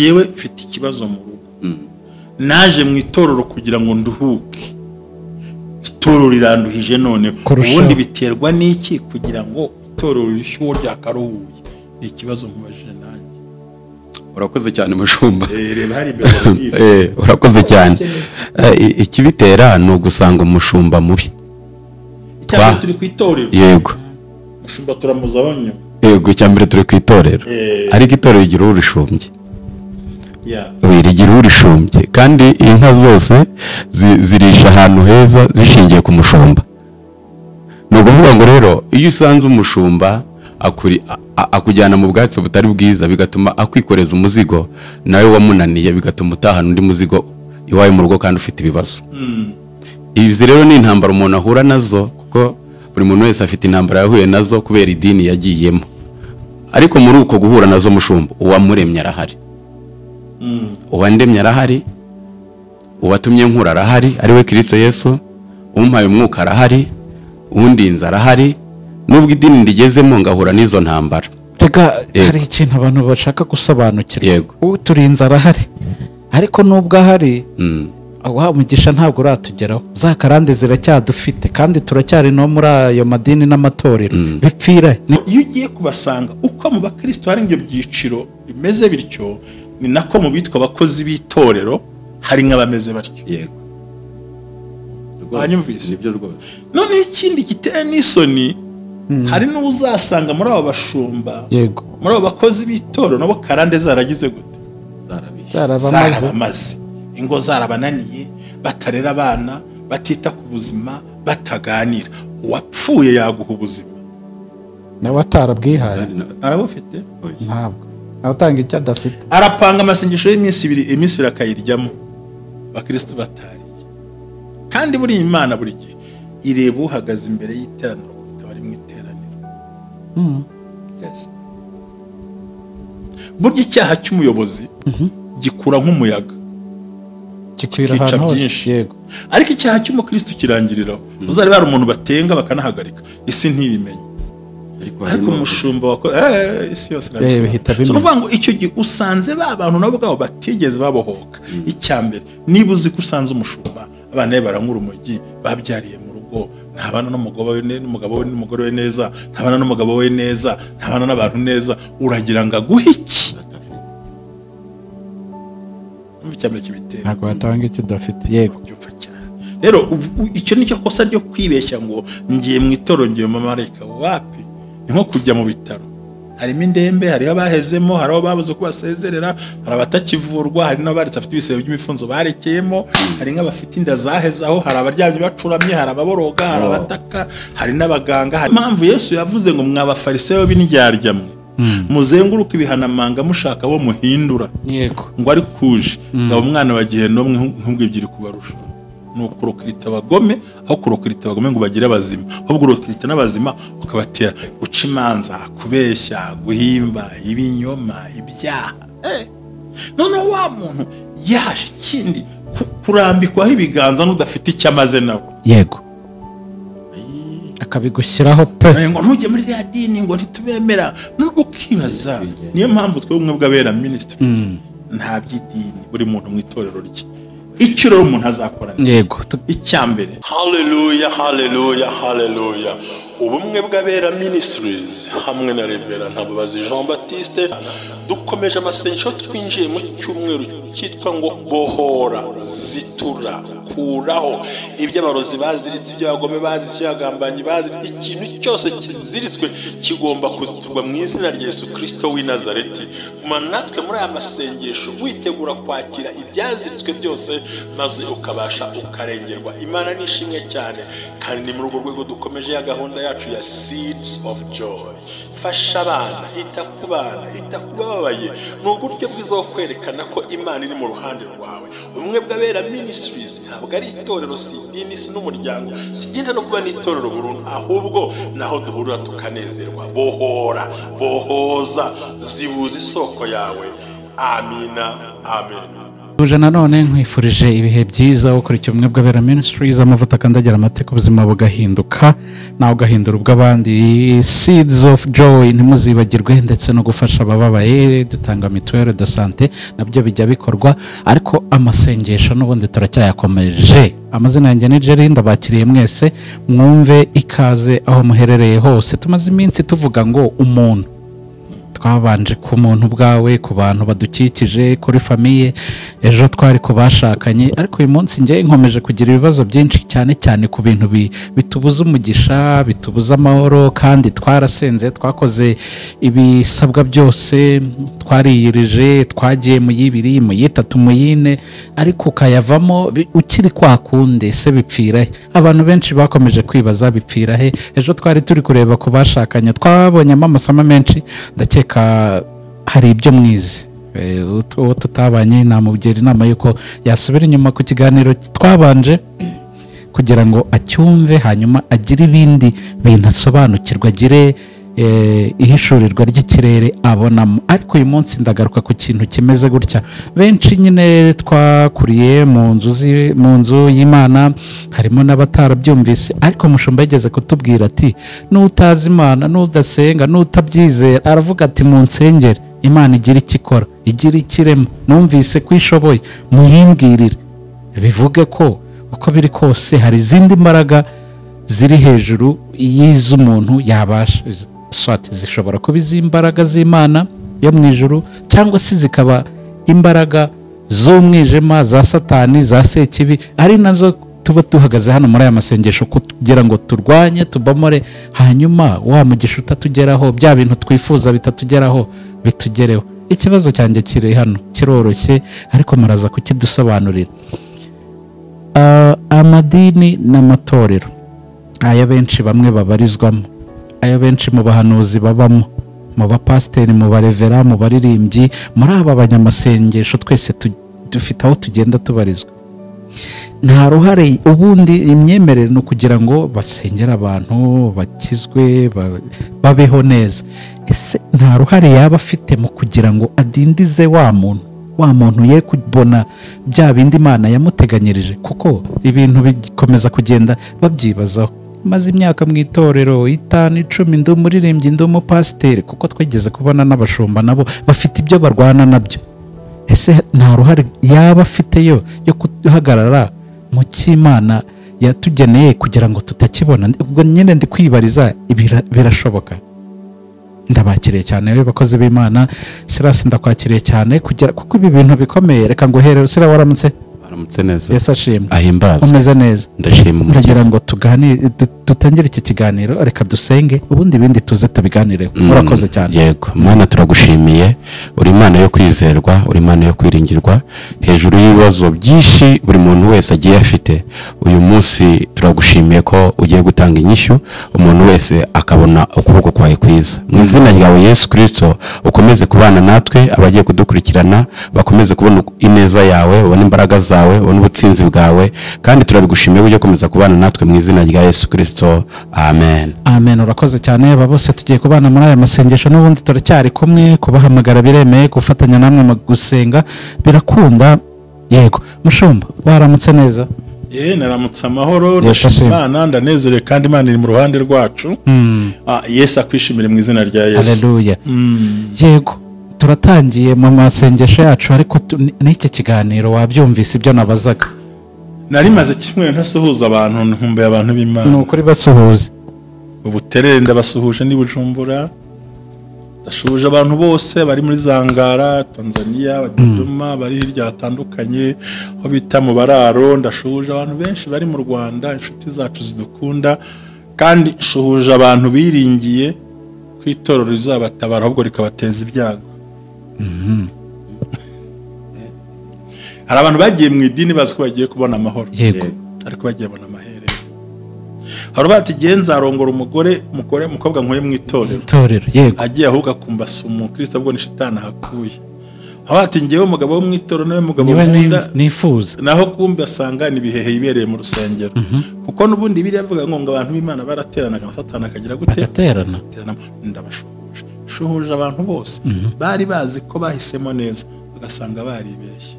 yewe mfite ikibazo mu rugo naje mu itorero kugira ngo nduhuke itorero riranduhije none ubundi biterwa n'iki kugira ngo itorero rishyuho ryakaruhuye ni ikibazo mubajije nanjye. Urakoze cyane mushumba. Reba hari imbere urakoze cyane. Ikibitera no gusanga umushumba mubi. Cyane turi ku itorero. Yego. Mushumba turamuzabonye. Yego cyambere turi ku itorero. Ariko itorero rigira urishumbye. Rigira urishumbye kandi inka zose zirisha ahantu heza zishingiye ku mushumba. No kuvuga ngo rero iyo usanze umushumba akujyana mu bwatsi butari bwiza bigatuma akwikoreza umuzigo nawe wamunaniye bigatuma utahana undi muzigo iwawe mu rugo kandi ufite ibibazo. Izi rero ni intambara umuntu ahura nazo kuko buri muntu wese afite intambara yahuye nazo kubera idini yagiyemo. Ariko muri uko guhura nazo mushumba uwamuremye arahari. Uwandemye arahari, uwatumye nkura arahari ari we Kristo Yesu, umpaye umwuka arahari, undinza arahari. Nubwo idini ndigezemo ngahura n'izo ntambara. Rega hari ikintu abantu bashaka gusobanukira. Uturinza arahari. Ariko nubwo ahari wa mugisha ntabwo uratugeraho. Za karande ziracyadufite kandi turacyari no muri ayo madini n'amatorero bipfira. Iyo ugiye kubasanga uko mu bakristo hari ibyo byiciro bimeze bityo ni nako mu bitwa abakozi b'itorero hari nk'abameze batyo. Yego. Hanyumvise nibyo rwose. None ikindi giteye n'isoni hari n'uzasanga muri abo bashumba. Yego. Muri abo bakozi b'itorero nabo karande zaragize gute? Zarabamaze. Ingo zarabananiye, batarera abana, batita ku buzima, bataganira. Uwapfuye yaguha ubuzima. Nawe atarabwihaye. Arabufite? Ntabwo. Awutanga icyo adafite. Arapanga amasengesho y'iminsi ibiri akayiryamo. Bakristo batariye. Kandi buri Imana buri gihe ireba uhagaze imbere y'iteraniro kutabari mu iteraniro. Yes. Burya icyaha cy'umuyobozi gikura nk'umuyaga. Kikwira ahantu hose. Yego. Ariko icyaha cy'umukristo kirangiriraho. Uzareba hari umuntu batenga bakanahagarika. Isi ntibimenye. Ariko umushumba wako isi yose irabisaba. So kuvuga ngo icyo gihe usanze ba bantu nabo bwabo batigeze babohoka. Icyambere niba uzi ko usanze umushumba abana be barankura umujyi babyariye mu rugo ntabana n'umugabo we n'umugore we neza ntabana n'umugabo we neza ntabana n'abantu neza uragira ngo aguhe iki? Icyambere kibitera ntabwo batanga icyo udafite. Yego. Rero icyo nicyo kosa ryo kwibeshya ngo ngiye mu itorero ngiye mu marayika wapi ni nko kujya mu bitaro. Harimo indembe, hari abahezemo, hari abo babuze ko basezerera, hari abatakivurwa, hari n'abaretse afite ibisebe by'imifunzo barekeyemo, hari nk'abafite inda zahezaho, hari abaryamye bacuramye, hari ababoroga, hari abataka, hari n'abaganga. Hari impamvu Yesu yavuze ngo mw'abafarisayo b'indyarya muzenguruka ibihanamanga mushaka bo muhindura. Yego. Ngo ari kuje ngo umwana wa Gihenomwe nk'ubwibwiri kubarusha. Nukurokirita abagome aho kurokirita abagome ngo bagire abazima ahubwo urokirita n'abazima ukabatera guca imanza kubeshya guhimba ibinyoma ibyaha. None wa muntu yaje ikindi kurambikwaho ibiganza n'udafite icyo amaze nawe. Yego. Akabigushyiraho pe ngo ntujye muri ya dini ngo ntitubemera. Nubwo ukibaza niyo mpamvu twe umwe bw'abera ministries nta by'idini buri muntu mu itorero rye icyo rero umuntu azakora. Yego. Icyambere haleluya haleluya haleluya ubumwe bw'abera ministries hamwe na Revera Ntababazi Jean Baptiste dukomeje amasengesho twinjiye mu cyumweru cyitwa ngo bohora zitura kuraho iby'abarozi baziritse iby'abagome baziritse iby'abagambanyi baziritse ikintu cyose kiziritswe kigomba kuziturwa mu izina rya Yesu Kristo w'i Nazareti. Natwe muri aya masengesho witegura kwakira ibyaziritswe byose maze ukabasha ukarengerwa. Imana nishimwe cyane kandi ni muri urwo rwego dukomeje ya gahunda yacu ya Seeds of Joy. Fasha abana, ita ku bana, ita ku babaye. Ni uburyo bwiza bwo kwerekana ko Imana iri mu ruhande rwawe. Ubumwe bw'abera ministries ntabwo ari itorero, si idini, si n'umuryango, si igenda no kuba n'itorero burundu, ahubwo naho duhurira tukanezerwa. Bohora, bohoza, zibuza isoko yawe. Amina, amen. tuje nanone nkwifurije ibihe byiza ukurikiye ubumwe bw'abera ministries amavuta akandagira amateka ubuzima bugahinduka nawe ugahindura ubw'abandi seeds of joy ntimuzibagirwe ndetse no gufasha abababaye dutanga mituwere de sante nabyo bijya bikorwa ariko amasengesho n'ubundi turacyayakomeje amazina yanjye ni Jerry ndabakiriye mwese mwumve ikaze aho muherereye hose tumaze iminsi tuvuga ngo umuntu twabanje ku muntu bwawe ku bantu badukikije kuri famiye ejo twari ku bashakanye ariko uyu munsi njye nkomeje kugira ibibazo byinshi cyane cyane ku bintu bitubuza umugisha bitubuza amahoro kandi twarasenze twakoze ibisabwa byose twariyirije twagiye mu y'ibiri mu y'itatu mu y'ine ariko ukayavamo ukiri kwa kunde se bipfirahe abantu benshi bakomeje kwibaza bipfirahe ejo twari turi kureba ku bashakanye twabonyemo amasomo menshi ndakeka hari ibyo mwize uwo tutabanye namugira inama y'uko yasubira inyuma ku kiganiro twabanje kugira ngo acyumve hanyuma agire ibindi bintu asobanukirwa agire ihishurirwa ry'ikirere abonamo ariko uyu munsi ndagaruka ku kintu kimeze gutya benshi nyine twakuriye mu nzu y'Imana harimo n'abatarabyumvise ariko mushumba yageze kutubwira ati n'utazi Imana n'udasenga n'utabyizera aravuga ati mu nsengere Imana igira icyo ikora igira ikirema numvise ko ishoboye muyimbwirire bivuge ko uko biri kose hari izindi mbaraga ziri hejuru y'iz'umuntu yabasha zishobora kuba iz'imbaraga z'Imana yo mu ijuru cyangwa se zikaba imbaraga z'umwijima za satani za sekibi ari nazo tuba duhagaze hano muri aya masengesho kugira ngo turwanye tubomore hanyuma wa mugisha utatugeraho bya bintu twifuza bitatugeraho bitugereho ikibazo cyanjye kiri hano kiroroshye ariko muraza kukidusobanurira amadini n'amatorero aya benshi bamwe babarizwamo aya benshi mu bahanuzi babamo mu bapasiteri mu barevera mu baririmbyi muri aba banyamasengesho twese dufite aho tugenda tubarizwa nta ruhare ubundi imyemerere ni ukugira ngo basengere abantu bakizwe babeho neza ese nta ruhare yaba afite mu kugira ngo adindize wa muntu ye kubona bya bindi Imana yamuteganyirije kuko ibintu bikomeza kugenda babyibazaho maze imyaka mu itorero 5 10 ndi umuririmbyi ndi umupasiteri kuko twageze kubona n'abashumba nabo bafite ibyo barwana nabyo ese nta ruhare yaba afiteyo yo kuhagarara mu cy'Imana yatugeneye kugira ngo tutakibona ubwo nyine ndi kwibariza birashoboka ndabakiriye cyane bakozi b'Imana Silas ndakwakiriye cyane kuko ibi bintu bikomeye reka ngo here usira waramutse neza Yesu ashimwe ahimbaza umeze neza ndashima umukiza ndagira ngo tuganire dutangire iki kiganiro reka dusenge ubundi bindi tuze tubiganireho murakoze cyane yego Mana turagushimiye uri Imana yo kwizerwa uri Imana yo kwiringirwa hejuru y'ibibazo byinshi buri muntu wese agiye afite uyu munsi turagushimiye ko ugiye gutanga inyishyu umuntu wese akabona ukuboko kwawe kwiza mu izina ryawe Yesu Kristo ukomeze kubana natwe abagiye kudukurikirana bakomeze kubona ineza yawe ubona imbaraga zawe ubona ubutsinzi bwawe kandi turabigushimiye ujye komeza kubana natwe mu izina rya Yesu Kristo amen amen urakoze cyane aba bose tugiye kubana muri aya masengesho n'ubundi turacyari kumwe kubahamagara biremeye gufatanya namwe mu gusenga birakunda yego mushumba waramutse neza naramutse amahoro ndashima Imana ndanezerewe kandi Imana iri mu ruhande rwacu Yesu akwishimire mu izina rya Yesu haleluya yego turatangiye mu masengesho yacu ariko n'iki kiganiro wabyumvise ibyo nabazaga nari maze kimwe ntasuhuza abantu nkumbuye abantu b'Imana ni ukuri basuhuze ubuterere ndabasuhuje ni Bujumbura ndashuhuje abantu bose bari muri Zangara Tanzania Dodoma bari hirya hatandukanye aho bita mu Bararo ndashuhuje abantu benshi bari mu Rwanda inshuti zacu zidukunda kandi nshuhuje abantu biringiye kwitorero rizabatabara ahubwo rikabateza ibyago hari abantu bagiye mu idini bazi ko bagiye kubona amahoro yego ariko bagiye bona amahere hari bati genza arongora umukobwa nkoye mu itorero yego agiye ahubwo akumbasa umukristo ubwo ni shitani hakuye aho ati ngewe umugabo wo mu itorero nawe mugabo nkunda nifuza naho kumbe asanga ni bihehe yibereye mu rusengero kuko nubundi biri yavuga ngo abantu b'Imana barateranaga Satani akagira gute agaterana ndabashuhuje shuhuje abantu bose bari bazi ko bahisemo neza bagasanga baribeshye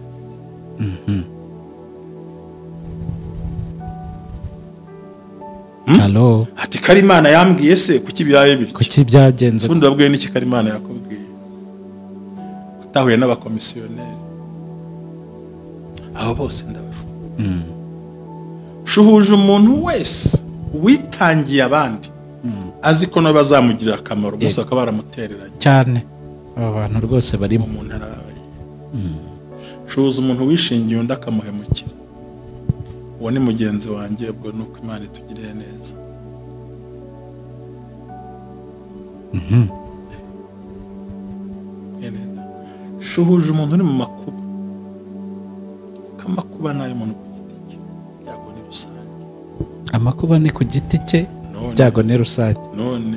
Halo, ati Karimana yambwiye se kuki byaye bityo kuki byagenze? ubundi wabwiye n'iki Karimana yakubwiye utahuye n'abakomisiyoneri abo bose shuhuje umuntu wese witangiye abandi azi ko nabo bazamugirira akamaro gusa akaba baramutereranye cyane. Aba bantu rwose barimo. umuntu arabaye shuhuza umuntu wishingiye undi akamuhemukira, uwo ni mugenzi wanjye, ubwo nuko Imana itugiriye neza. Shuhuje umuntu uri mu makuba, kamakuba nayo umuntu ku giti cye, byago ni rusange. Amakuba ni ku giti cye, byago ni rusange. None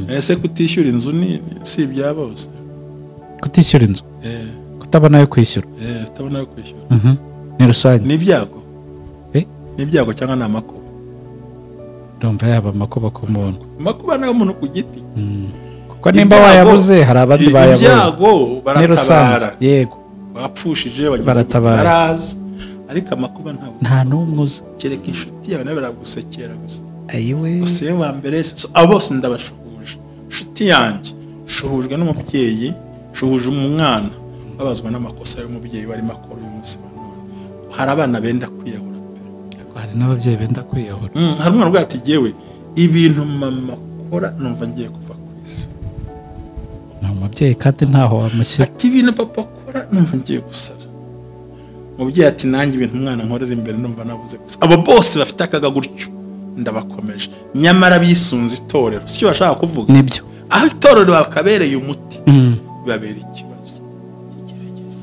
ese kutishyura inzu ni si ibya bose? Kutishyura inzu, kutabona yo kwishyura, kutabona yo kwishyura ni rusange. Ni ibyago, ni ibyago cyangwa ni amakuba? Ndumva yaba amakuba ku muntu. Amakuba nayo umuntu ku giti cye, kuko nimba wayabuze hari abandi bayabuze. Ibyago baratabara, yego, bapfushije bagize baratabara, ariko amakuba nta n'umwe uzi, kereka inshuti yawe nawe baragusekera gusa. Ayiwe, gusa yewe wa mbere abo bose ndabashuhuje. Inshuti yanjye shuhujwe n'umubyeyi, shuhuje umwana babazwa n'amakosa y'umubyeyi barimo akora uyu munsi wa none. Hari abana benda kwiyahura pe, hari n'ababyeyi benda kwiyahura. Hari umwana ubwo ati yewe ibintu mama akora numva ngiye kuva ku isi. Ni umubyeyi kandi ntaho wamushyira. Ati ibintu papa akora numva ngiye gusara. Umubyeyi ati nanjye ibintu umwana nkorera imbere numva nabuze gusa. Abo bose bafite akaga gutyo ndabakomeje, nyamara bisunze itorero, sicyo bashaka kuvuga. Nibyo, aho itorero bakabereye umuti babera ikibazo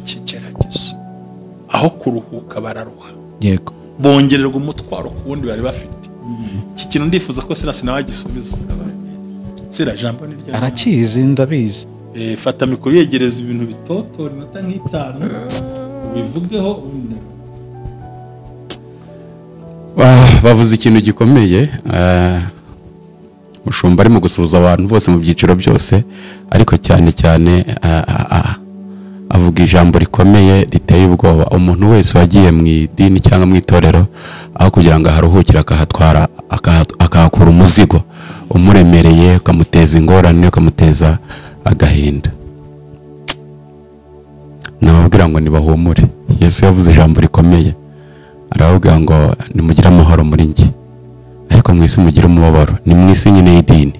kigeragezo, aho kuruhuka bararuha, yego, bongererwa umutwaro ku wundi bari bafite. Iki kintu ndifuza ko Silas nawe agisubiza. Sira jambo ni rya arakizi, ndabizi. Fata mikoro yegereza ibintu bitoto inota nk'itanu bivugeho. bavuze ikintu gikomeye. Mushumba arimo gusuhuza abantu bose mu byiciro byose, ariko cyane cyane avuga ijambo rikomeye riteye ubwoba. Umuntu wese wagiye mu idini cyangwa mu itorero, aho kugira ngo aharuhukire akahatwara akahakura umuzigo umuremereye, ukamuteza ingorane, ukamuteza agahinda. Nababwira ngo nibahumure. Yesu yavuze ijambo rikomeye, aravuga ngo nimugire amahoro muri njye, ariko mu isi mugire umubabaro. Ni mu isi nyine y'idini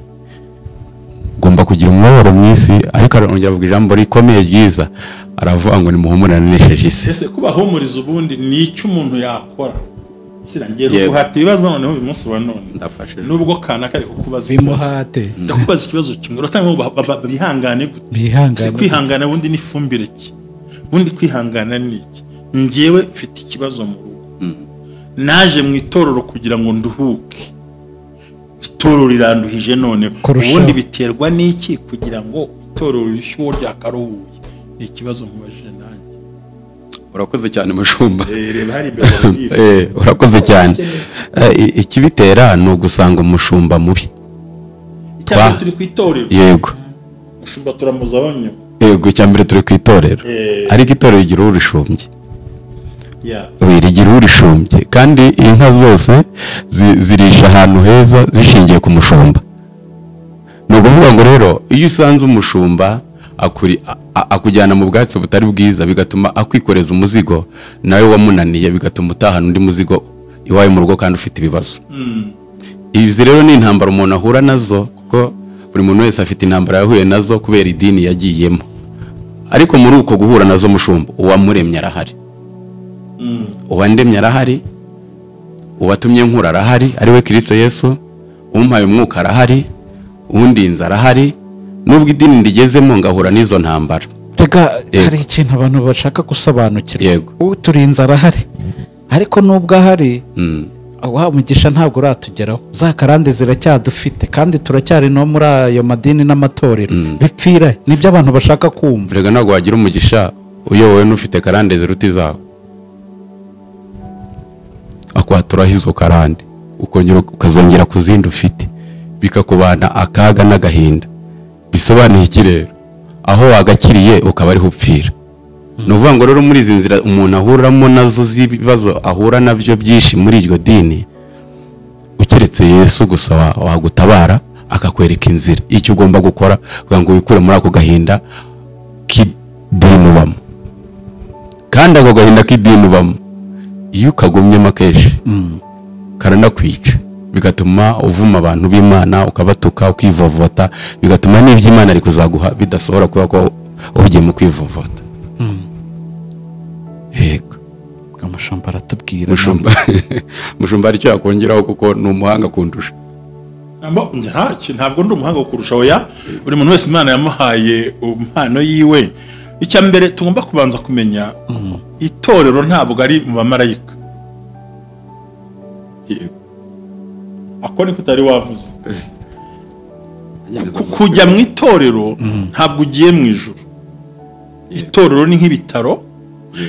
ugomba kugira umubabaro mu isi, ariko arongera avuga ijambo rikomeye ryiza, aravuga ngo nimuhumurane nesheje isi. Ese kubahumuriza ubundi ni icyo umuntu yakora? Sirangera guhata ibibazo noneho uyu munsi wa none ndafashe, nubwo kana kare kukubaza bimuhate, ndakubaza ikibazo kimwe, uratanga bihangane gute? Bihangane, kwihangana ubundi ni fumbire ki? Ubundi kwihangana ni iki? Njyewe mfite ikibazo mu rugo, naje mu itorero kugira ngo nduhuke, itorero riranduhije none, ubundi biterwa n'iki kugira ngo itorero rishyuho ryakaruhuye? Ni ikibazo mubajije nanjye. Urakoze cyane Mushumba. Reba hari imbere urakoze cyane. Ikibitera ni ugusanga umushumba mubi. Icyambere turi ku itorero. Yego, Mushumba turamuzabonye. Yego, icyambere turi ku itorero, ariko itorero rigira urishumbye. Rigira urishumbye, kandi inka zose zirisha ahantu heza zishingiye ku mushumba. Ni ukuvuga ngo rero iyo usanze umushumba akujyana mu bwatsi butari bwiza, bigatuma akwikoreza umuzigo nawe wamunaniye, bigatuma utahana undi muzigo iwawe mu rugo kandi ufite ibibazo. Izi rero ni intambara umuntu ahura nazo, kuko buri muntu wese afite intambara yahuye nazo kubera idini yagiyemo. Ariko muri uko guhura nazo Mushumba, uwamuremye arahari, uwandemye arahari, uwatumye nkura arahari, ari we Kristo Yesu, umpaye umwuka arahari, undinza arahari. Nubwo idini ndigezemo ngahura n'izo ntambara. Rega hari ikintu abantu bashaka gusobanukira. Yego, uturinza arahari, ariko nubwo ahari wa mugisha ntabwo uratugeraho. Za karande ziracyadufite kandi turacyari no muri ayo madini n'amatorero bipfira. Nibyo abantu bashaka kumva. Rega ntabwo wagira umugisha uyobowe n'ufite karande ziruti zawe, akwaturaho izo karande ukazongera kuzindi ufite, bikakubana akaga n'agahinda. Bisobanuye iki rero? Aho wagakiriye ukaba ariho upfira. ni ukuvuga ngo rero muri izi nzira umuntu ahuramo nazo z'ibibazo ahura nabyo byinshi muri iryo dini, ukeretse Yesu gusa wagutabara akakwereka inzira icyo ugomba gukora kugira ngo wikure muri ako gahinda k'idini ubamo. Kandi ako gahinda k'idini ubamo iyo ukagumyemo kenshi karanakwica, bigatuma uvuma abantu b'Imana, ukabatuka, ukivovota, bigatuma n'iby'Imana ari kuzaguha bidasohora kubera ko ugiye mu kwivovota. Yego, Mushumba aratubwira. Mushumba aricyo yakongeraho kuko ni umuhanga kundusha. Ntabwo ndi umuhanga kurusha oya, buri muntu wese Imana yamuhaye impano yiwe. Icya mbere tugomba kubanza kumenya, itorero ntabwo ari mu bamarayika. Ako ni kutari wavuze. Kujya mu itorero ntabwo ugiye mu ijuru. Itorero ni nk'ibitaro,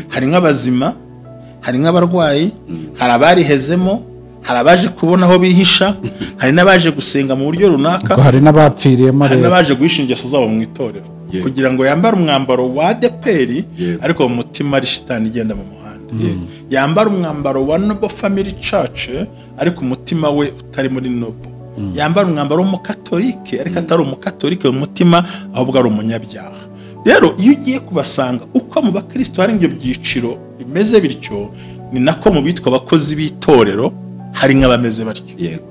hari nk'abazima, hari nk'abarwayi, hari abarihezemo, hari abaje kubona aho bihisha, hari n'abaje gusenga mu buryo runaka, hari n'abapfiriyemo, hari n'abaje guhisha ingeso zabo mu itorero kugira ngo yambare umwambaro wa ADEPR ariko mu mutima ari shitani igenda mu muhanda. Yambara umwambaro wa Noble Family Church ariko umutima we utari muri Noble. Yambara umwambaro w'umukatolike ariko atari umukatolike mu mutima, ahubwo ari umunyabyaha. Rero iyo ugiye kubasanga uko mu bakristo hari ibyo byiciro bimeze bityo, ni nako mu bitwa abakozi b'itorero hari nk'abameze batyo. Yego,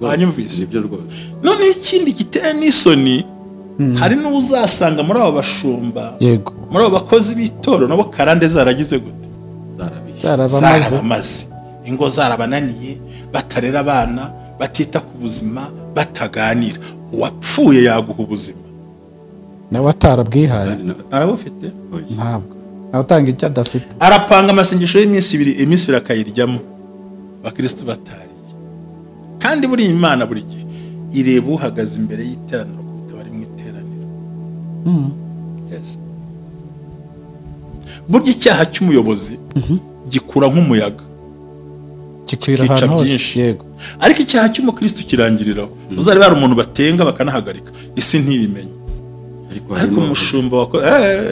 banyumvise nibyo rwose. None ikindi giteye n'isoni, hari n'uzasanga muri abo bashumba, yego, muri abo bakozi b'itorero nabo karande zaragize gute, zarabamaze, ingo zarabananiye, batarera abana, batita ku buzima, bataganira. Uwapfuye yaguha ubuzima, nawe atarabwihaye arabufite, ntabwo atanga icyo adafite. Arapanga amasengesho y'iminsi ibiri akayiryamo, bakristo batariye. Kandi buri Imana buri gihe ireba uhagaze imbere y'iteraniro kuruta bari mu iteraniro. Yes. Burya icyaha cy'umuyobozi gikura nk'umuyaga, kikwira ahantu hose. Yego, ariko icyaha cy'umukristo kirangiriraho. Uzari bari umuntu batenga bakanahagarika, isi ntibimenye. Ariko umushumba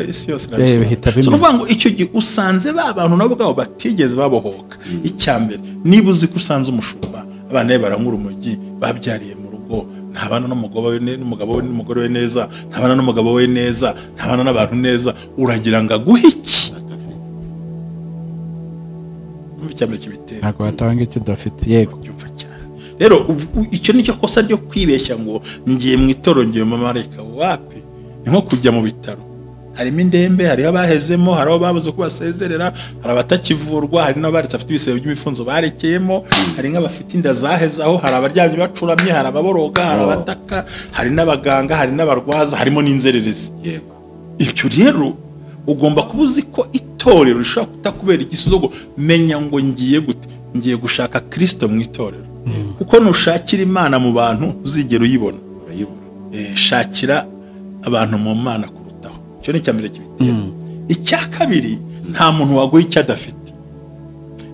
isi yose irabisaba. So kuvuga ngo icyo gihe usanze ba bantu nabo bwabo batigeze babohoka. Icyambere, niba uzi ko usanze umushumba abana be barankura umujyi, babyariye mu rugo, ntabana n'umugabo we n'umugore we neza, ntabana n'umugabo we neza, ntabana n'abantu neza, uragira ngo aguhe iki? Icyambere kibitera, ntabwo watanga icyo udafite. Yego, byumva cyane. Rero icyo nicyo kosa ryo kwibeshya ngo ngiye mu itorero, ngiye mu marayika. Wapi, ni nko kujya mu bitaro. Harimo indembe, hariho abahezemo, hari abo babuze ko basezerera, hari abatakivurwa, hari n'abaretse afite ibisebe by'imifunzo barekeyemo, hari nk'abafite inda zahezaho, hari abaryamye bacuramye, hari ababoroga, hari abataka, hari n'abaganga, hari n'abarwaza, harimo n'inzererezi. Yego, ibyo rero ugomba kuba uzi ko itorero rishobora kutakubera igisubizo. Menya ngo ngiye gute, ngiye gushaka Kristo mu itorero, kuko nushakira Imana mu bantu uzigera uyibona. Shakira abantu mu Mana kurutaho. Icyo ni icyambere kibitera. Icya kabiri, nta muntu waguha icyo adafite.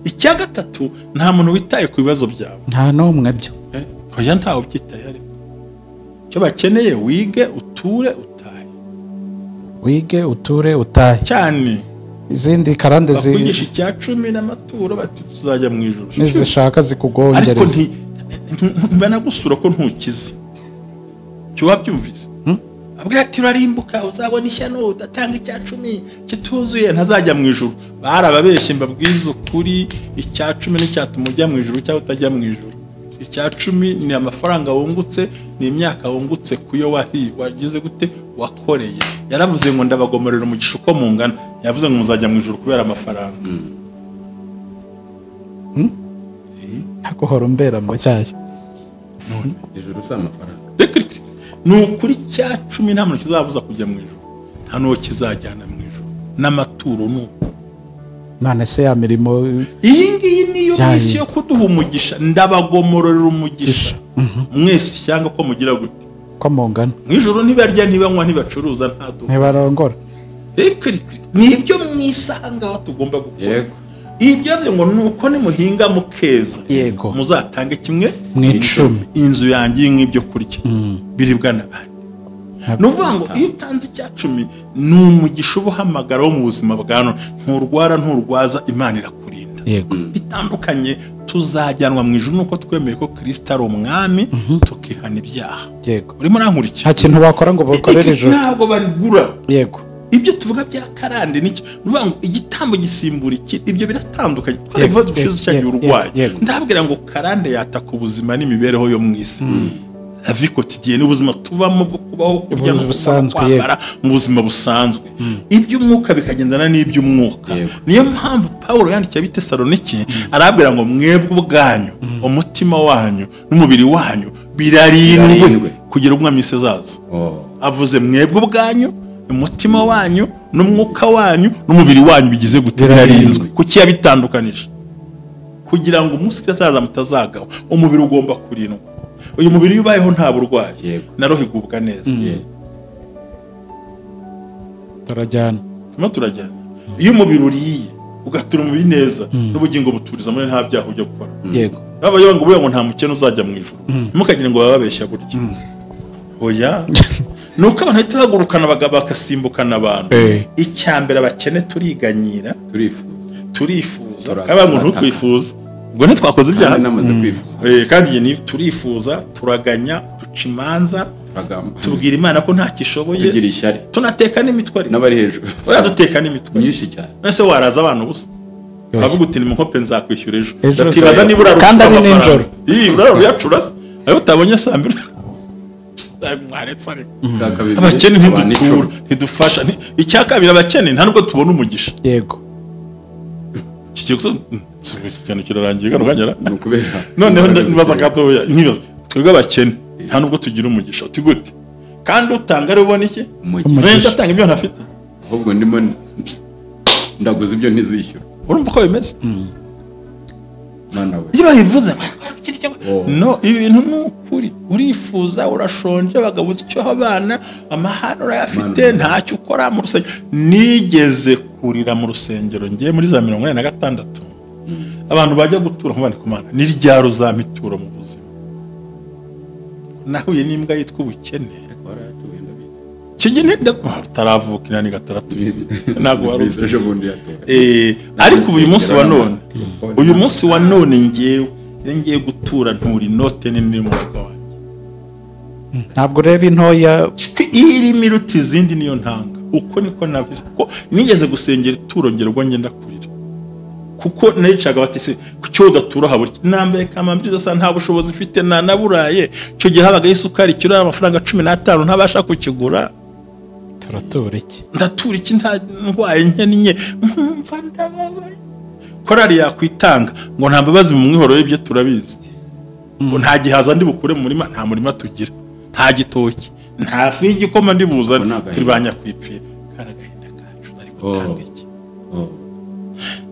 Icya gatatu, nta muntu witaye ku bibazo byawe. nta n'umwe byo. Oya, ntawe ubyitaye. Ariko icyo bakeneye, wige, uture, utahe. Wige, uture, utahe cyane. Izindi karande bakwigisha icya 10 n'amaturo, bati tuzajya mu ijuru. Nizishaka zikugongereza. Ariko banagusura ko ntukize. Cyo wabyumvise? Abwira ati urarimbuka, uzabona ishyano, udatanga icya 10 kituzuye, ntazajya mu ijuru. Barababeshye, mbabwiza ukuri, icya 10 n'icyatuma ujya mu ijuru cyangwa utajya mu ijuru. Icya 10 ni amafaranga wungutse, ni imyaka wungutse kuyo wagize gute, wakoreye. Yaravuze ngo ndabagomorera umugisha uko mungana, yavuze ngo muzajya mu ijuru kubera amafaranga. Ako horombera mu cyashya. None ijuru si amafaranga. Nukuri cya 10 nta muntu kizabuza kujya mu ijuru, nta nuwo kizajyana mu ijuru. N'amaturo nuko. None se ya mirimo iyi ngiyi niyo misi yo kuduha umugisha, ndabagomorera umugisha mwese cyangwa ko mugira gute, ko mungana. Mu ijuru ntibarya, ntibanywa, ntibacuruza, ntibarongora. Nibyo mwisanga aho tugomba gukora. Yego, ibyo ngo nuko nimuhinga mukeza, yego, muzatange kimwe mu 10. Inzu yanjye nk'ibyo kurya biribwa n'abandi. ni ukuvuga ngo iyo utanze icya cumi ni umugisha uba uhamagara wo mu buzima bwa none, nturwara nturwaza, Imana irakurinda. Bitandukanye tuzajyanwa mu ijuru nuko twemeye ko Kristo ari umwami, tukihana ibyaha. Urimo urankurikira? Nta kintu bakora ngo bakorere ijuru, ntabwo barigura. Yego, ibyo tuvuga bya karande niki nuvuga ngo igitambo gisimbura iki, ibyo biratandukanye. Twavuga dushize cyagiye urwaye, ndabwira ngo karande yataka ubuzima n'imibereho yo mu isi, avi quotidien, ubuzima tubamo bwo kubaho kurya no kwambara mu buzima busanzwe, iby'umwuka bikagendana n'iby'umwuka. Niyo mpamvu Paulo yandikiye ab'Itesalonike arabwira ngo mwebwe ubwanyu, umutima wanyu n'umubiri wanyu birarindwe kugira umwami Yesu. Avuze mwebwe ubwanyu, umutima wanyu n'umwuka wanyu n'umubiri wanyu bigize guterarinzwe. Kuki yabitandukanije? Kugira ngo umunsi kizaza mutazagaho, umubiri ugomba kurindwa. Uyu mubiri yubayeho nta burwayi, na roho igubwa neza. turajyana. Iyo umubiri uriye ugatura umubiri neza, n'ubugingo buturiza muri nta byaha ujya gukora. Yego, babaye ngo buriya ngo nta mukene uzajya mu ijuru, ntimukagire ngo bababeshya burya. Oya, nuko abantu bahita bagurukana bagasimbukana abantu. Icyambere abakene turiganyira, turifuza kaba ngo ntukwifuza, ubwo ntitwakoze ibyaha kandi iyi ni turifuza, turaganya, duca imanza, tubwira Imana ko nta kishoboye, tunateka n'imitwe n'abari hejuru. Oya, duteka n'imitwe myinshi cyane. Ese waraza abantu busa bavuga uti ni mukope nzakwishyura ejo, ukibaza niba urarusha kandi ari ninjoro. Uraro yacurasa ayo utabonye sambira mwaretse ariko abakene ntidutura, ntidufasha. Icyakabiri abakene nta nubwo tubona umugisha. Yego, cyane kirarangiye kanuganyara noneho nibaza gatoya nkibaza twebwe abakene nta nubwo tugira umugisha. Uti gute? Kandi utanga ari ubona iki? Umugisha. Atanga ibyo ntafite, ahubwo ndimo ndaguza ibyo ntizishyura. Urumva ko bimeze? Iyo bayivuze no, ibintu ni ukuri. Urifuza, urashonje, bagabuza icyo abana, amahano urayafite, ntacyo ukora mu rusengero. Nigeze kurira mu rusengero ngiye muri za 86, abantu bajya gutura nk'abandi ku Mana, ni ryaro uzamitura mu buzima. Nahuye n'imbwa yitwa ubukene, kigene taravuka inani gataratu, ntabwo waruzi ejo bundi yatora. Ariko uyu munsi wa none ngiye gutura nturi note nini mu mufuka wanjye. ntabwo ureba intoya irimo iruta izindi, niyo ntanga. Uko niko nabizi ko nigeze gusengera ituro ngero ubwo ngenda kurira, kuko nayicaga bati se kucyo udatura haburi nambaye kamambiriza sa nta bushobozi mfite, naburaye cyo gihe habaga isukari kiro amafaranga 15 ntabasha kukigura. turatura iki? Ndatura iki? nta ndwaye nkennye, mva ndababaye. Korari yakwitanga ngo nta mbabazi mu mwihoro y'ibyo turabizi, ngo nta gihaza ndi bukure mu murima, nta murima tugira, nta gitoki, nta fi y'igikoma ndi buzane, turi banyakwipfira. Karagahinda kacu ari gutanga iki?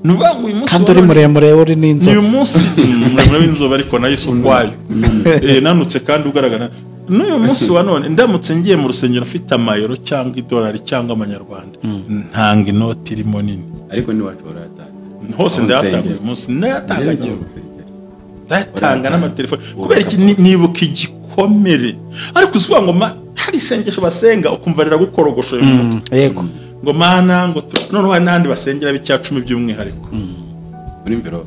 Nuvuga ngo uyu munsi kandi uri muremure uri n'inzobe. Uyu munsi muremure w'inzobe ariko nayo isukwayo nanutse kandi ugaragara. N'uyu munsi wa none ndamutse ngiye mu rusengero mfite amayero cyangwa idolari cyangwa amanyarwanda, ntanga inoti irimo nini. Ariko ni wacu waratanze hose ndatanga uyu munsi, natangagiye ndatanga n'amatelefone kubera iki nibuka igikomere. Ariko uzuvuga ngo hari isengesho basenga ukumva riragukorogoshoye mu mutwe. Yego, ngo Mana ngo noneho hari n'ahandi basengera b'icyacumi by'umwihariko muri mviro.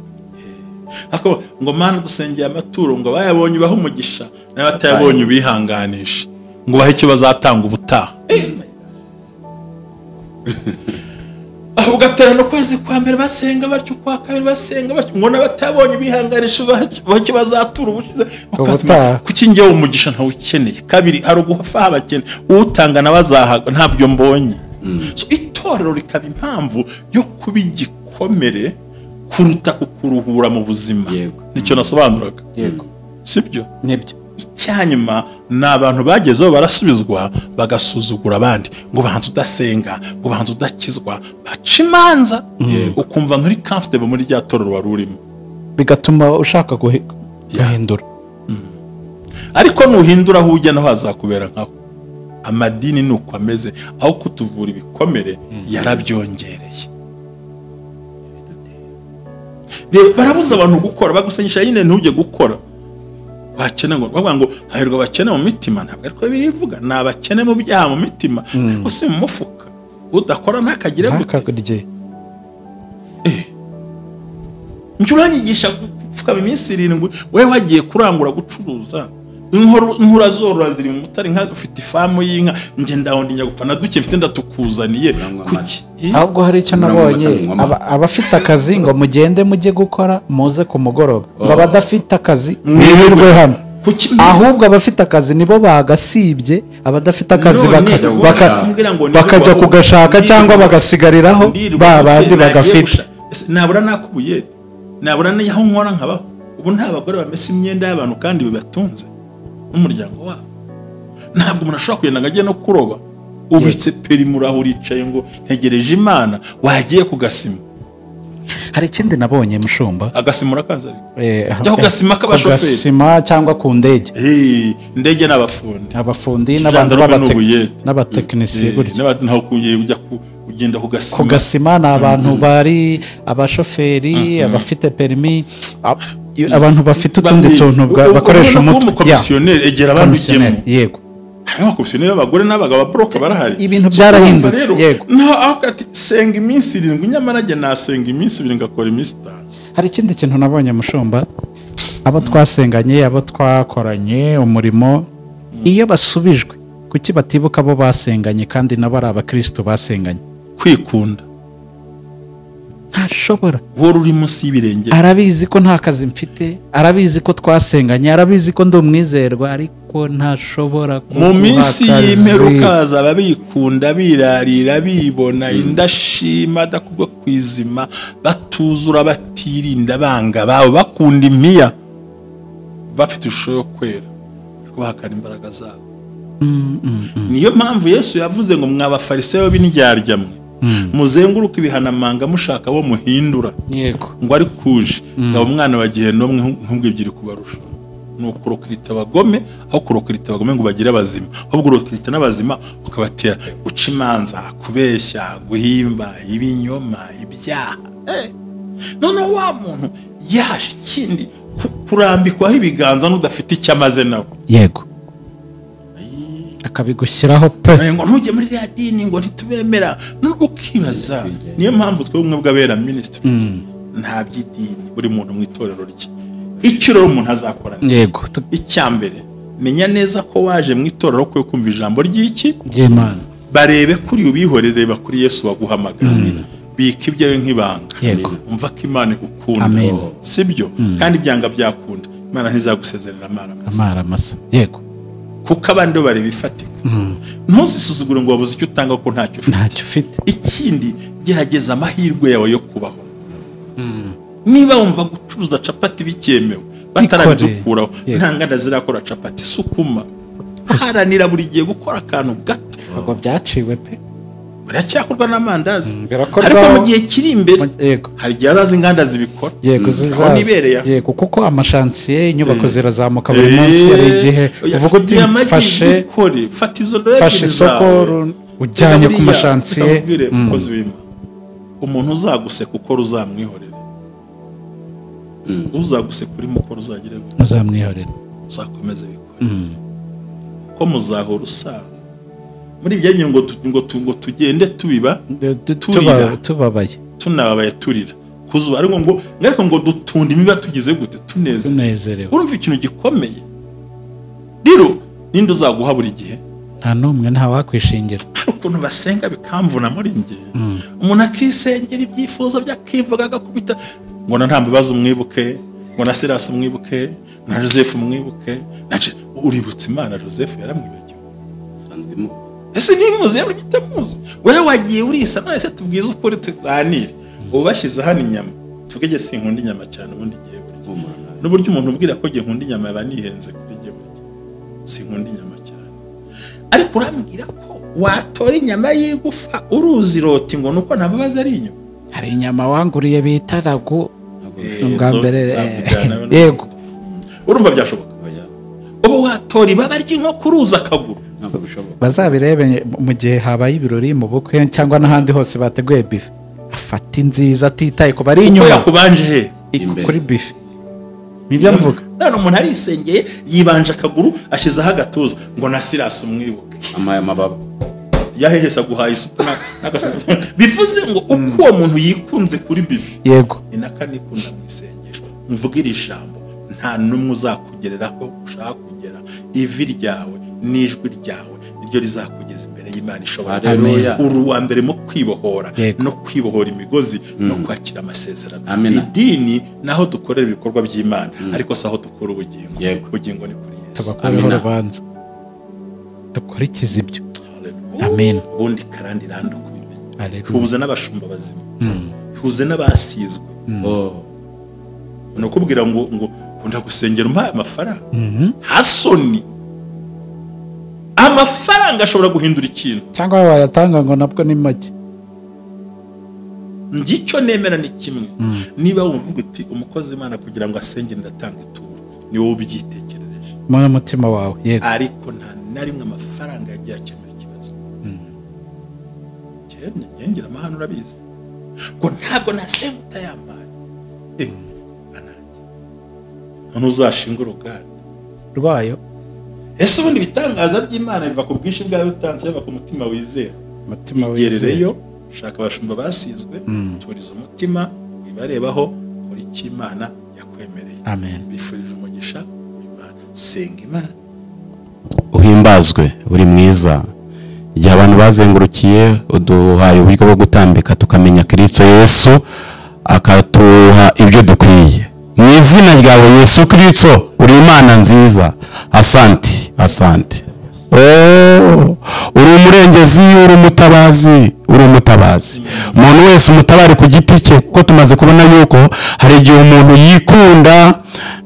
Ako ngo Mana dusengeye amaturo, ngo bayabonye baho umugisha, n'abatayabonye ubihanganisha, ngo bahe icyo bazatanga ubutaha. Aho gatera no kwezi kwa mbere basenga batyo, kwa kabiri basenga batyo, ngo n'abatabonye bihanganisha bahe icyo bazatura ubushize. Kuki ngiye umugisha ntawe ukeneye. Kabiri hari uguhafa abakene, utanga nabazahaga ntabyo mbonye. So itorero rikaba impamvu yo kuba igikomere kuruta kukuruhura mu buzima. Nicyo nasobanuraga. Yego, sibyo? nibyo. Icyanyuma ni abantu bagezeho barasubizwa bagasuzugura abandi, ngo bahanze udasenga, ngo bahanze udakizwa, baca imanza, ukumva nturi comfortable muri rya torero wari urimo, bigatuma ushaka guhindura. Ariko nuhindura aho ujya naho hazakubera nkaho. Amadini ni uko ameze, aho kutuvura ibikomere yarabyongereye. Barabuza abantu gukora, bagusenyesha nyine ntujye gukora. bakene ngo bavuga ngo hahirwa abakene mu mitima, ntabwo ariko birivuga, ni abakene mu byaha mu mitima ariko si mu mufuka, udakora ntakagire ntakagirye. Njuranyigisha gupfuka iminsi 7, wewe wagiye kurangura gucuruza inkura zorora ziri mu mutari, nka ufite ifamu y'inka, nge ndahondi nyagupfa na duke mfite ndatukuzaniye kuki. Ahubwo hari icyo nabonye, abafite akazi ngo mugende mujye gukora muze ku mugoroba, ngo abadafite akazi birirwe hano. Ahubwo abafite akazi nibo bagasibye, abadafite akazi bakajya kugashaka cyangwa bagasigariraho ba bandi bagafite. Nabura nakubuye, nabura n'aho nkora nkabaho. Ubu nta bagore bamesa imyenda y'abantu kandi bibatunze umuryango wabo. Ntabwo umuntu ashobora kugenda ngo ajye no kuroba ubitse peri muraho uricaye ngo ntegereje Imana, wagiye kugasima. Hari ikindi nabonye Mushumba, agasimura kaza ariko jya kugasima k'abashoferi, gasima cyangwa ku ndege, indege n'abafundi n'abantu n'abatekinisiye gutya, ntaho kugiye ujya ugenda kugasima. Kugasima ni abantu bari abashoferi, abafite permis, abantu bafite utundi tuntu bakoresha umutwe. Egera abandi gemo. Yego. Harimo komisiyoneri abagore n'abagabo broke barahari. Ibintu byarahindutse. Yego. Naho ati senga iminsi 7, nyamara jye nasenga iminsi 2 ngakora iminsi 5. Hari ikindi kintu nabonye Mushumba, abo twasenganye, abo twakoranye umurimo, iyo basubijwe kuki batibuka abo basenganye kandi nabo ari abakristo basenganye? Kwikunda. Ntashobora. Vora uri munsi y'ibirenge. Arabizi ko nta kazi mfite, arabizi ko twasenganye, arabizi ko ndi umwizerwa, ariko ntashobora mu minsi y'imperukaza babikunda, birarira, bibona indashima, adakubwa kwizima, batuzura, batirinda, banga babo, bakunda imiya, bafite ishusho yo kwera ariko bahakana imbaraga zabo. Niyo mpamvu Yesu yavuze ngo mw'abafarisayo b'indyarya mwe muzenguruka ibihanamanga mushaka bo muhindura. Yego. Ngo ari kuje ngabo umwana bagiye nomwe nk'ubwibye kubarusha, no kurokirita abagome aho kurokirita abagome ngo bagire abazima, ahubwo kurokirita n'abazima ukabatera guca imanza, kubeshya, guhimba, ibinyoma, ibyaha. None wa muntu yaje ikindi kurambikwaho ibiganza n'udafite icyo amaze nawe. Yego. Akabigushyiraho pe ngo ntujye muri ya dini ngo ntitubemera, nuko ukibaza. Niyo mpamvu twe umwe bw'abera ministries nta by'idini, buri muntu mu itorero rye icyo rero umuntu azakora. Yego. Icyambere menya neza ko waje mu itorero kwe kumva ijambo ry'iki ry'Imana, barebe kuri ubihorere bakuri Yesu waguhamagara, bika ibyawe nk'ibanga, umva ko Imana igukunda, sibyo? Kandi byanga byakunda Imana ntizagusezerera amara masa. Yego. Kuko abandi bari bifatika. Ntuzisuzugure ngo wabuze icyo utanga ko ntacyo ufite. Ikindi gerageza amahirwe yawe yo kubaho. Niba wumva gucuruza capati bikemewe batarabidukuraho, nta nganda zirakora capati, sukuma, haranira buri gihe gukora akantu gato. Ubwo byaciwe pe, biracyakorwa n'amandazi, ariko mu gihe kiri imbere hari igihe azaza inganda zibikora. Yego, zizaza. Yego, kuko amashansiye, inyubako zirazamuka buri munsi. Hari igihe uvuga uti fashe isoko ujyanye ku mashansiye. Umuntu uzaguseka uko uzamwihorera, uzaguseka urimo uko uzagire uzamwihorera, uzakomeze bikore ko muzahora usanga muri ibyo ngo tugende tubiba tubabaye, tunababaye, turira kuzuba, ariko ngo dutunda imiba tugize gute, tunezerewe. Urumva ikintu gikomeye rero, ninde uzaguha buri gihe? Nta n'umwe, nta wakwishingira. Hari ukuntu basenga bikamvuna muri njye, umuntu akisengera ibyifuzo byakivuga agakubita ngo nta mbibazo umwibuke, ngo na Silas umwibuke, na Joseph umwibuke. Uributse Imana Joseph yaramwibagiwe? Ese nimuze yari bitamuzi? Wewe wagiye urisa, none se tubwiza ukuri tuganire. Ubashyize hano inyama, tugege sinkunda inyama cyane, ubundi giye burya. N'uburyo umuntu ubwira ko giye nkunda inyama yabanihenze kuri giye burya. Sinkunda inyama cyane. Ariko urambwira ko watora inyama y'igufa uruzi roti ngo nuko nababaza ari inyama. Hari inyama wanguriye bita ragu bwa mbere. Yego. Urumva byashoboka? Ubu watora ibaba ry'inkoko uruza akaguru. Bazabirebe mu gihe habaye ibirori mu bukwe cyangwa n'ahandi hose bateguye bife, afata nziza atitaye ko bari inyuma. Yakubanje he? Kuri bife. Nibyo mvuga. none umuntu arisengeye yibanje akaguru ashyizeho agatuza ngo na Sirasi umwibuke amaye amababa yahehesa guhaye isupu bivuze ngo uko uwo muntu yikunze kuri bifi yego ni nakanikunda mu isengesho mvuga iri jambo nta numwe uzakugereraho ushaka kugera ivi ryawe n'ijwi ryawe niryo rizakugeza imbere y'Imana ishobora uri uwa mbere mu kwibohora no kwibohora imigozi no kwakira amasezerano. Idini naho dukorera ibikorwa by'Imana ariko saho dukora ubugingo ni kuri Yesu. Tubakoreho urubanza dukurikiza ibyo. Amen. Ubundi karandi rando kubimenya. Hubuze n'abashumba bazima. Hubuze n'abasizwe. Unakubwira ngo ndagusengera umpaye amafaranga. Hasoni. Amafaranga ashobora guhindura ikintu. Cyangwa wayatanga ngo nabwo ni make. Ngicyo nemera ni kimwe. Niba wumva uti umukozi Imana kugira ngo asengere ndatanga ituro, ni wowe ubyitekerereje. Mu mutima wawe, yego. Ariko nta narimwe amafaranga yagiye akemura ikibazo. Ngira amahano urabizi. Ngo ntabwo nasenga utayambaye. Ananjye. None uzashinga uruganda rwayo. Ese ubundi bitangaza by'Imana biva ku bwinshi bwawe utanze yava ku mutima wizera. Mutima wizereyo shaka abashumba basizwe turiza umutima wibarebaho muri cy'Imana yakwemereye. Amen. Bifurije umugisha w'Imana. Senga Imana. Uhimbazwe uri mwiza. Igihe abantu bazengurukiye uduhaye uburyo bwo gutambika tukamenya Kristo Yesu akatuha ibyo dukwiye. Mu izina ryawe Yesu Kristo uri Imana nziza. Asante. Uri umurengezi, uri umutabazi. Umuntu wese umutabari ku giti cye, kuko tumaze kubona yuko hari igihe umuntu yikunda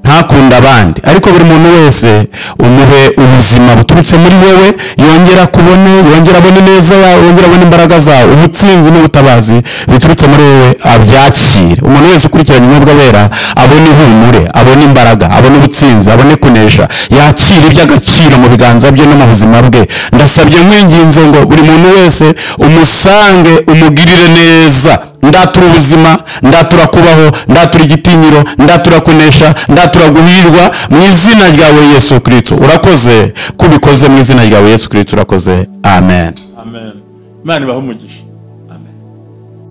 ntakunda abandi, ariko buri muntu wese umuhe ubuzima buturutse muri wewe, yongera abone neza yawe, yongera abone imbaraga zawe, ubutsinzi n'ubutabazi biturutse muri wewe abyakire. Umuntu wese ukurikiranye umwuga wera abone ihumure, abone imbaraga, abone ubutsinzi, abone kunesha, yakire iby'agaciro mu biganza bye no mu buzima bwe. Ndasabye nkwinginze ngo buri muntu wese umusange, umugirire neza. Ndatura ubuzima, ndatura kubaho, ndatura igitinyiro, ndatura kunesha, ndatura guhirwa mu izina ryawe Yesu Kristo. Urakoze kubikoze mu izina ryawe Yesu Kristo. Urakoze. Amen. Imana ibahe umugisha.